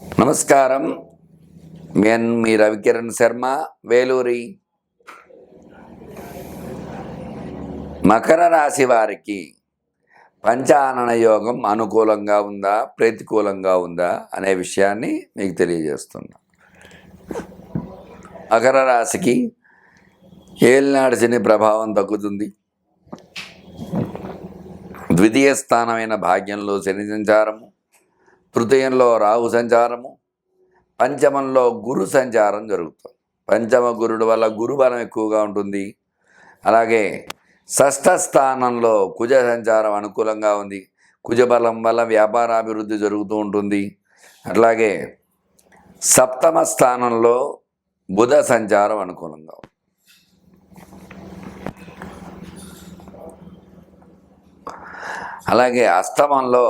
నమస్కారం. నేను మీ రవికిరణ్ శర్మ, వేలూరి. మకర రాశి వారికి పంచానన యోగం అనుకూలంగా ఉందా, ప్రతికూలంగా ఉందా అనే విషయాన్ని మీకు తెలియజేస్తున్నా. మకర రాశికి ఏలినాడు శని ప్రభావం తగ్గుతుంది. ద్వితీయ స్థానమైన భాగ్యంలో శని సంచారము, తృతీయంలో రాహు సంచారము, పంచమంలో గురు సంచారం జరుగుతుంది. పంచమ గురుడు వల్ల గురుబలం ఎక్కువగా ఉంటుంది. అలాగే షష్ఠ స్థానంలో కుజ సంచారం అనుకూలంగా ఉంది. కుజబలం వల్ల వ్యాపారాభివృద్ధి జరుగుతూ ఉంటుంది. అట్లాగే సప్తమ స్థానంలో బుధ సంచారం అనుకూలంగా ఉంది. అలాగే అష్టమంలో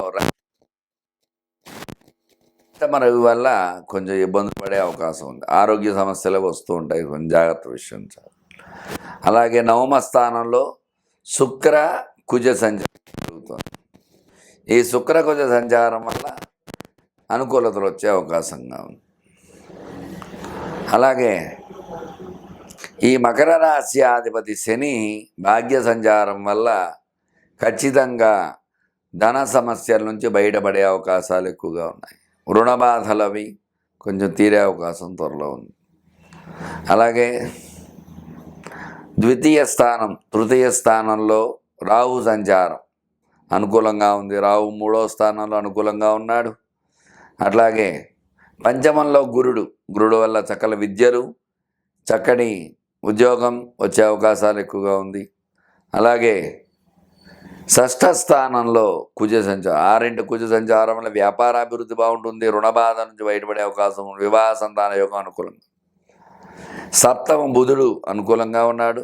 రవి వల్ల కొంచెం ఇబ్బందులు పడే అవకాశం ఉంది. ఆరోగ్య సమస్యలు వస్తూ ఉంటాయి, కొంచెం జాగ్రత్త విషయం చాలు. అలాగే నవమ స్థానంలో శుక్ర కుజ సంచారం జరుగుతుంది. ఈ శుక్ర కుజ సంచారం వల్ల అనుకూలతలు వచ్చే అవకాశంగా ఉంది. అలాగే ఈ మకర రాశి అధిపతి శని భాగ్య సంచారం వల్ల ఖచ్చితంగా ధన సమస్యల నుంచి బయటపడే అవకాశాలు ఎక్కువగా ఉన్నాయి. రుణ బాధలు అవి కొంచెం తీరే అవకాశం త్వరలో ఉంది. అలాగే ద్వితీయ స్థానం, తృతీయ స్థానంలో రాహు సంచారం అనుకూలంగా ఉంది. రాహు 3వ స్థానంలో అనుకూలంగా ఉన్నాడు. అట్లాగే పంచమంలో గురుడు వల్ల చక్కని విద్యలు, చక్కని ఉద్యోగం వచ్చే అవకాశాలు ఎక్కువగా ఉంది. అలాగే షష్ఠ స్థానంలో కుజ సంచారం, కుజ సంచారం వల్ల వ్యాపారాభివృద్ధి బాగుంటుంది. రుణ బాధ నుంచి బయటపడే అవకాశం, వివాహ సంతాన యోగం అనుకూలంగా. సప్తమ బుధుడు అనుకూలంగా ఉన్నాడు.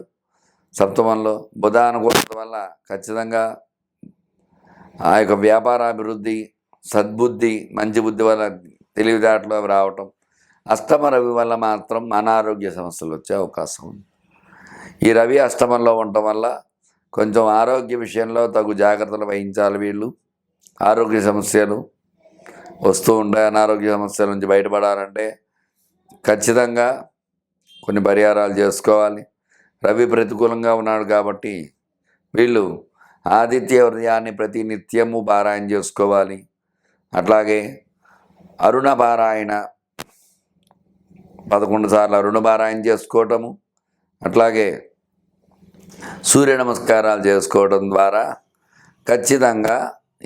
సప్తమంలో బుధ అనుకూలత వల్ల ఖచ్చితంగా ఆ యొక్క వ్యాపారాభివృద్ధి, సద్బుద్ధి, మంచి బుద్ధి వల్ల తెలివితేటలు అవి రావటం. అష్టమ రవి వల్ల మాత్రం అనారోగ్య సమస్యలు వచ్చే అవకాశం ఉంది. ఈ రవి అష్టమంలో ఉండటం వల్ల కొంచెం ఆరోగ్య విషయంలో తగు జాగ్రత్తలు వహించాలి. వీళ్ళు ఆరోగ్య సమస్యలు వస్తూ ఉంటాయి. అనారోగ్య సమస్యల నుంచి బయటపడాలంటే ఖచ్చితంగా కొన్ని పరిహారాలు చేసుకోవాలి. రవి ప్రతికూలంగా ఉన్నాడు కాబట్టి వీళ్ళు ఆదిత్య హృదయాన్ని ప్రతి నిత్యము పారాయణ చేసుకోవాలి. అట్లాగే అరుణ పారాయణ 11 సార్లు అరుణ పారాయణ చేసుకోవటము, అట్లాగే సూర్య నమస్కారాలు చేసుకోవడం ద్వారా ఖచ్చితంగా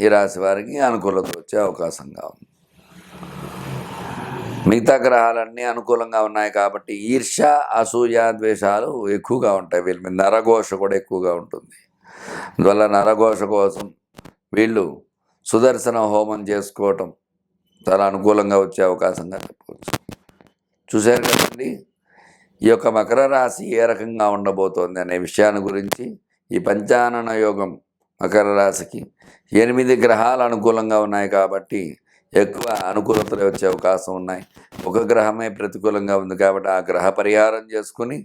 ఈ రాశి వారికి అనుకూలత వచ్చే అవకాశంగా ఉంది. మిగతా గ్రహాలన్నీ అనుకూలంగా ఉన్నాయి కాబట్టి ఈర్ష్య, అసూయ, ద్వేషాలు ఎక్కువగా ఉంటాయి. వీళ్ళ మీద నరఘోష కూడా ఎక్కువగా ఉంటుంది. అందువల్ల నరఘోష కోసం వీళ్ళు సుదర్శన హోమం చేసుకోవటం చాలా అనుకూలంగా వచ్చే అవకాశంగా చెప్పవచ్చు. చూశారు కదండి, ఈ యొక్క మకర రాశి ఏ రకంగా ఉండబోతోంది అనే విషయాన్ని గురించి. ఈ పంచానన యోగం మకర రాశికి 8 గ్రహాలు అనుకూలంగా ఉన్నాయి కాబట్టి ఎక్కువ అనుకూలతలు వచ్చే అవకాశం ఉన్నాయి. ఒక గ్రహమే ప్రతికూలంగా ఉంది కాబట్టి ఆ గ్రహ పరిహారం చేసుకుని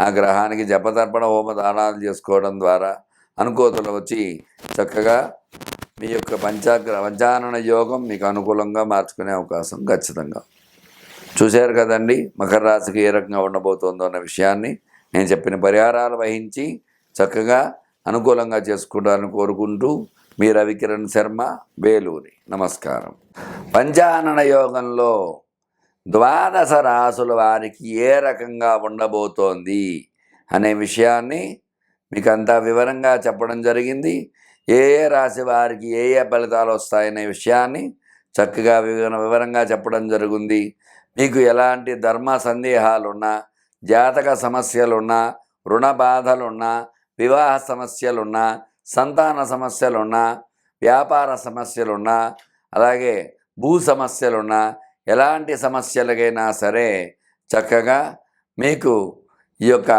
ఆ గ్రహానికి జపతర్పణ హోమ దానాలు చేసుకోవడం ద్వారా అనుకూలతలు వచ్చి చక్కగా మీ యొక్క పంచానన యోగం మీకు అనుకూలంగా మార్చుకునే అవకాశం ఖచ్చితంగా. చూశారు కదండి, మకర రాశికి ఏ రకంగా ఉండబోతోందో అన్న విషయాన్ని. నేను చెప్పిన పరిహారాలు వహించి చక్కగా అనుకూలంగా చేసుకుంటారని కోరుకుంటూ మీ రవికిరణ్ శర్మ, వేలూరి. నమస్కారం. పంచానన యోగంలో 12 రాసుల వారికి ఏ రకంగా ఉండబోతోంది అనే విషయాన్ని మీకు అంతా వివరంగా చెప్పడం జరిగింది. ఏ రాశి వారికి ఏ ఫలితాలు వస్తాయనే విషయాన్ని చక్కగా వివరంగా చెప్పడం జరిగింది. మీకు ఎలాంటి ధర్మ సందేహాలున్నా, జాతక సమస్యలున్నా, రుణ బాధలున్నా, వివాహ సమస్యలున్నా, సంతాన సమస్యలున్నా, వ్యాపార సమస్యలున్నా, అలాగే భూ సమస్యలున్నా, ఎలాంటి సమస్యలకైనా సరే చక్కగా మీకు ఈ యొక్క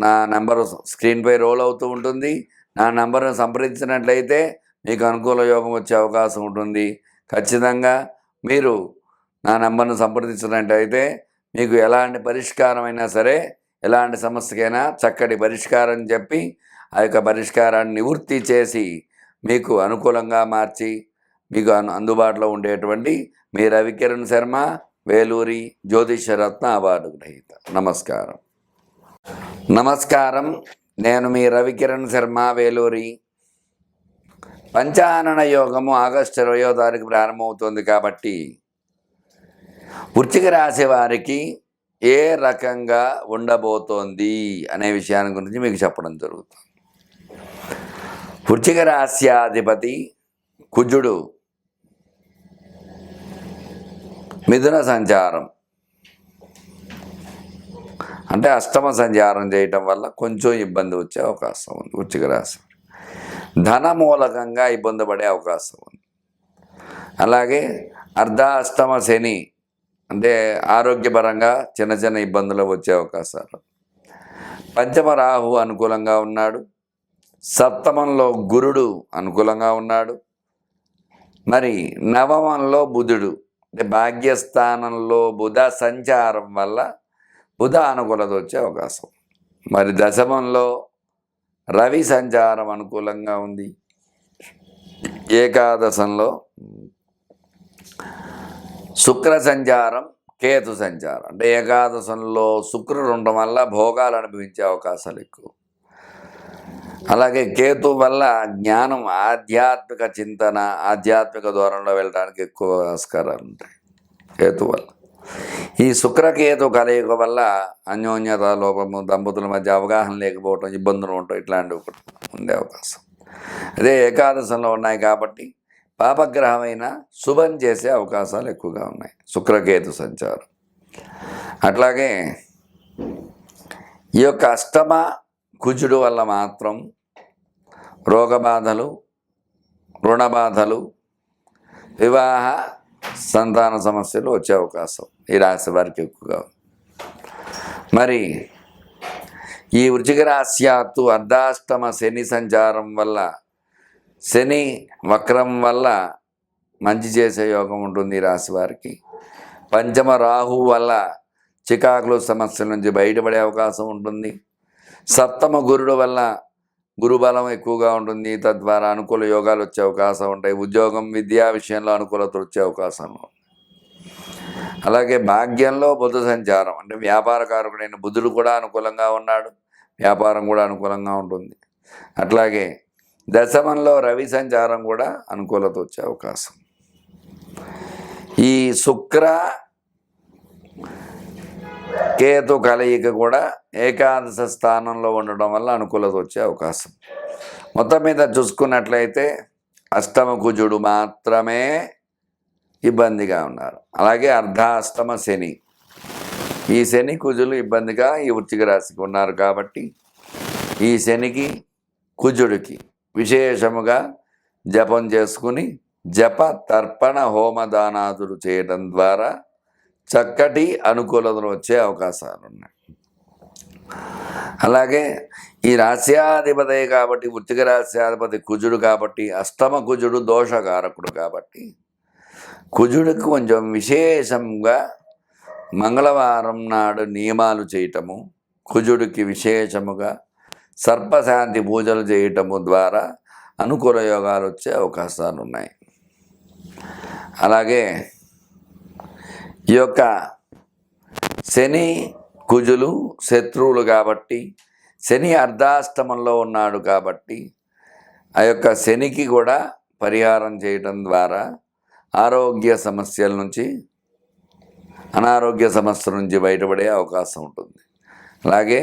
నా నెంబరు స్క్రీన్పై రోల్ అవుతూ ఉంటుంది. నా నెంబర్ను సంప్రదించినట్లయితే మీకు అనుకూల యోగం వచ్చే అవకాశం ఉంటుంది. ఖచ్చితంగా మీరు నా నెంబర్ను సంప్రదించినట్లయితే మీకు ఎలాంటి పరిష్కారమైనా సరే, ఎలాంటి సమస్యకైనా చక్కటి పరిష్కారం చెప్పి ఆ యొక్క పరిష్కారాన్ని నివృత్తి చేసి మీకు అనుకూలంగా మార్చి మీకు అందుబాటులో ఉండేటువంటి మీ రవికిరణ్ శర్మ, వేలూరి జ్యోతిషరత్న అవార్డు గ్రహీత. నమస్కారం. నమస్కారం. నేను మీ రవికిరణ్ శర్మ, వేలూరి. పంచానన యోగము ఆగస్టు 20వ తారీఖు ప్రారంభమవుతుంది కాబట్టి వృశ్చిక రాశి వారికి ఏ రకంగా ఉండబోతోంది అనే విషయాన్ని గురించి మీకు చెప్పడం జరుగుతుంది. వృశ్చిక రాశ్యాధిపతి కుజుడు మిథున సంచారం అంటే అష్టమ సంచారం చేయటం వల్ల కొంచెం ఇబ్బంది వచ్చే అవకాశం ఉంది. వృశ్చిక రాశి ధన మూలకంగా ఇబ్బంది పడే అవకాశం ఉంది. అలాగే అర్ధాష్టమ శని అంటే ఆరోగ్యపరంగా చిన్న చిన్న ఇబ్బందులు వచ్చే అవకాశాలు. పంచమ రాహు అనుకూలంగా ఉన్నాడు. సప్తమంలో గురుడు అనుకూలంగా ఉన్నాడు. మరి నవమంలో బుధుడు అంటే భాగ్యస్థానంలో బుధ సంచారం వల్ల బుధ అనుకూలత వచ్చే అవకాశం. మరి దశమంలో రవి సంచారం అనుకూలంగా ఉంది. ఏకాదశంలో శుక్ర సంచారం, కేతు సంచారం అంటే ఏకాదశంలో శుక్రుడు ఉండడం వల్ల భోగాలు అనుభవించే అవకాశాలు ఎక్కువ. అలాగే కేతు వల్ల జ్ఞానం, ఆధ్యాత్మిక చింతన, ఆధ్యాత్మిక దూరంలో వెళ్ళడానికి ఎక్కువ ఆస్కారాలు ఉంటాయి కేతు వల్ల. ఈ శుక్రకేతు కలయిక వల్ల అన్యోన్యత లోపము, దంపతుల మధ్య అవగాహన లేకపోవటం, ఇబ్బందులు ఉండటం ఇట్లాంటివి ఒకటి ఉండే అవకాశం. అదే ఏకాదశంలో ఉన్నాయి కాబట్టి పాపగ్రహమైన శుభం చేసే అవకాశాలు ఎక్కువగా ఉన్నాయి శుక్రకేతు సంచారం. అట్లాగే ఈ యొక్క అష్టమ కుజుడు వల్ల మాత్రం రోగబాధలు, రుణబాధలు, వివాహ సంతాన సమస్యలు వచ్చే అవకాశం ఈ రాశి వారికి ఎక్కువగా ఉంది. మరి ఈ వృశ్చిక రాశ్యాత్తు అర్ధాష్టమ శని సంచారం వల్ల, శని వక్రం వల్ల మంచి చేసే యోగం ఉంటుంది ఈ రాశి వారికి. పంచమ రాహు వల్ల చికాకులు సమస్యల నుంచి బయటపడే అవకాశం ఉంటుంది. సప్తమ గురుడు వల్ల గురుబలం ఎక్కువగా ఉంటుంది. తద్వారా అనుకూల యోగాలు వచ్చే అవకాశం ఉంటాయి. ఉద్యోగం, విద్యా విషయంలో అనుకూలత వచ్చే అవకాశం. అలాగే భాగ్యంలో బుధ సంచారం అంటే వ్యాపారకారకుడైన బుధుడు కూడా అనుకూలంగా ఉన్నాడు. వ్యాపారం కూడా అనుకూలంగా ఉంటుంది. అట్లాగే దశమంలో రవి సంచారం కూడా అనుకూలత వచ్చే అవకాశం. ఈ శుక్ర కేతు కలయిక కూడా ఏకాదశ స్థానంలో ఉండడం వల్ల అనుకూలత వచ్చే అవకాశం. మొత్తం మీద చూసుకున్నట్లయితే అష్టమ కుజుడు మాత్రమే ఇబ్బందిగా ఉన్నారు. అలాగే అర్ధాష్టమ శని, ఈ శని కుజులు ఇబ్బందిగా ఈ వృశ్చిక రాశికి ఉన్నారు కాబట్టి ఈ శనికి కుజుడికి విశేషముగా జపం చేసుకుని జప తర్పణ హోమదానాదులు చేయడం ద్వారా చక్కటి అనుకూలతలు వచ్చే అవకాశాలు ఉన్నాయి. అలాగే ఈ రాశ్యాధిపతి కాబట్టి వృశ్చిక రాశ్యాధిపతి కుజుడు కాబట్టి అష్టమ కుజుడు దోషకారకుడు కాబట్టి కుజుడికి కొంచెం విశేషంగా మంగళవారం నాడు నియమాలు చేయటము, కుజుడికి విశేషముగా సర్పశాంతి పూజలు చేయటము ద్వారా అనుకూల యోగాలు వచ్చే అవకాశాలు ఉన్నాయి. అలాగే ఈ యొక్క శని కుజులు శత్రువులు కాబట్టి శని అర్ధాష్టమంలో ఉన్నాడు కాబట్టి ఆ యొక్క శనికి కూడా పరిహారం చేయటం ద్వారా ఆరోగ్య సమస్యల నుంచి, అనారోగ్య సమస్యల నుంచి బయటపడే అవకాశం ఉంటుంది. అలాగే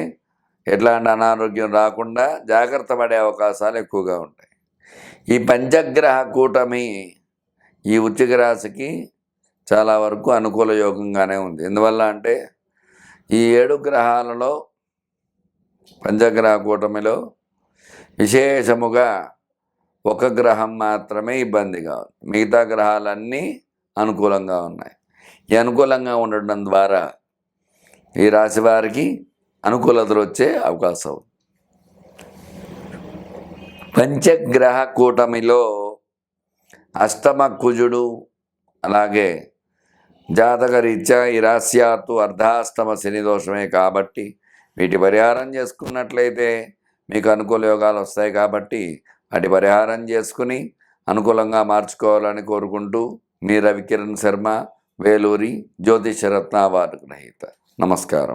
ఎట్లాంటి అనారోగ్యం రాకుండా జాగ్రత్త పడే అవకాశాలు ఎక్కువగా ఉంటాయి. ఈ పంచగ్రహ కూటమి ఈ వృశ్చిక రాశికి చాలా వరకు అనుకూల యోగంగానే ఉంది. ఎందువల్ల అంటే ఈ 7 గ్రహాలలో పంచగ్రహ కూటమిలో విశేషముగా ఒక గ్రహం మాత్రమే ఇబ్బందిగా ఉంది. మిగతా గ్రహాలన్నీ అనుకూలంగా ఉన్నాయి. ఈ అనుకూలంగా ఉండడం ద్వారా ఈ రాశి వారికి అనుకూలతలు వచ్చే అవకాశం. పంచగ్రహ కూటమిలో అష్టమ కుజుడు అలాగే జాతకరీత్యా ఈ రాశ్యాత్తు అర్ధాష్టమ శని దోషమే కాబట్టి వీటి పరిహారం చేసుకున్నట్లయితే మీకు అనుకూల యోగాలు వస్తాయి. కాబట్టి వాటి పరిహారం చేసుకుని అనుకూలంగా మార్చుకోవాలని కోరుకుంటూ మీ రవికిరణ్ శర్మ, వేలూరి జ్యోతిషరత్న అవార్డు గ్రహీత. నమస్కారం.